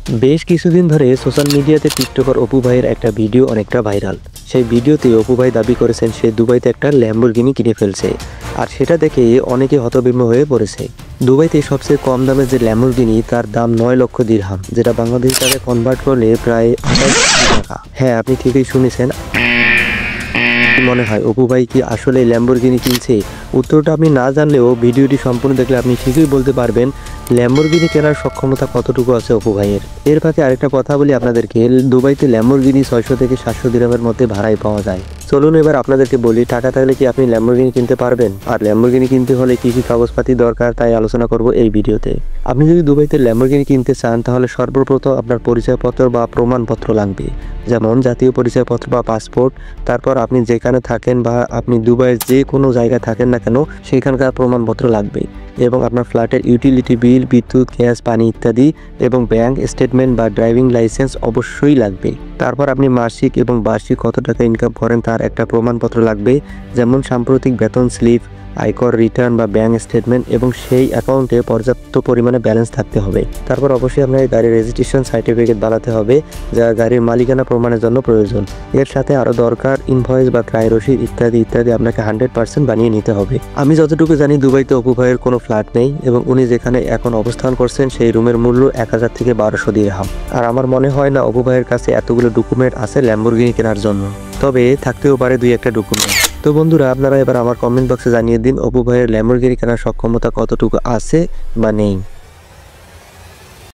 বেশ কিছুদিন ধরে সোশ্যাল মিডিয়াতে টিকটকার অপু ভাইয়ের একটা ভিডিও অনেকটা ভাইরাল। সেই ভিডিওতে অপু ভাই দাবি করেছেন সে দুবাইতে একটা ল্যাম্বরগিনি কিনে ফেলছে, আর সেটা দেখে অনেকে হতবিম্ব হয়ে পড়েছে। দুবাইতে সবচেয়ে কম দামে যে ল্যাম্বরগিনি তার দাম 9 লক্ষ দিরহাম, যেটা বাংলাদেশি টাকায় কনভার্ট করলে প্রায় 28 কোটি টাকা। হ্যাঁ, আপনি ঠিকই শুনেছেন। মনে হয় অপু ভাই কি আসলে ল্যাম্বরগিনি কিনছে? উত্তরটা আপনি না জানলেও ভিডিওটি সম্পূর্ণ দেখলে আপনি ঠিকই বলতে পারবেন ল্যাম্বরগিনি কেনার সক্ষমতা কতটুকু আছে অপু ভাইয়ের। এর ফাঁকে আরেকটা কথা বলি আপনাদেরকে, দুবাইতে ল্যাম্বরগিনি 600 থেকে 700 দিরহামের মধ্যে ভাড়ায় পাওয়া যায়। চলুন এবার আপনাদেরকে বলি, টাকা থাকলে কি আপনি ল্যাম্বরগিনি কিনতে পারবেন? আর ল্যাম্বরগিনি কিনতে হলে কি কি কাগজপাতি দরকার তাই আলোচনা করব এই ভিডিওতে। আপনি যদি দুবাইতে ল্যাম্বরগিনি কিনতে চান তাহলে সর্বপ্রথম আপনার পরিচয়পত্র বা প্রমাণপত্র লাগবে, যেমন জাতীয় পরিচয়পত্র বা পাসপোর্ট। তারপর আপনি যেখানে থাকেন বা আপনি দুবাইয়ের যে কোনো জায়গায় থাকেন না কেন সেখানকার প্রমাণপত্র লাগবে, এবং আপনার ফ্ল্যাটের ইউটিলিটি বিল, বিদ্যুৎ, গ্যাস, পানি ইত্যাদি, এবং ব্যাংক স্টেটমেন্ট বা ড্রাইভিং লাইসেন্স অবশ্যই লাগবে। তারপর আপনি মাসিক এবং বার্ষিক কত টাকা ইনকাম করেন তার একটা প্রমাণপত্র লাগবে, যেমন সাম্প্রতিক বেতন স্লিপ, আয়কর রিটার্ন বা ব্যাংক স্টেটমেন্ট, এবং সেই অ্যাকাউন্টে পর্যাপ্ত পরিমাণে ব্যালেন্স থাকতে হবে। তারপর অবশ্যই আপনার গাড়ির রেজিস্ট্রেশন সার্টিফিকেট বানাতে হবে, যা গাড়ির মালিকানা প্রমাণের জন্য প্রয়োজন। এর সাথে আরও দরকার ইনভয়েস বা ক্রয় রসিদ ইত্যাদি ইত্যাদি আপনাকে 100% বানিয়ে নিতে হবে। আমি যতটুকু জানি দুবাইতে অপু ভাইয়ের কোনো ফ্ল্যাট নেই, এবং উনি যেখানে এখন অবস্থান করছেন সেই রুমের মূল্য 1000 থেকে 1200 দিরহাম। আর আমার মনে হয় না অপু ভাইয়ের কাছে এতগুলো ডকুমেন্ট আছে ল্যাম্বরগিনি কেনার জন্য, তবে থাকতেও পারে 2-1টা ডকুমেন্ট। তো বন্ধুরা, আপনারা এবার আমার কমেন্ট বক্সে জানিয়ে দিন অপু ভাইয়ের ল্যাম্বরগিনি কেনার সক্ষমতা কতটুকু আছে বা নেই।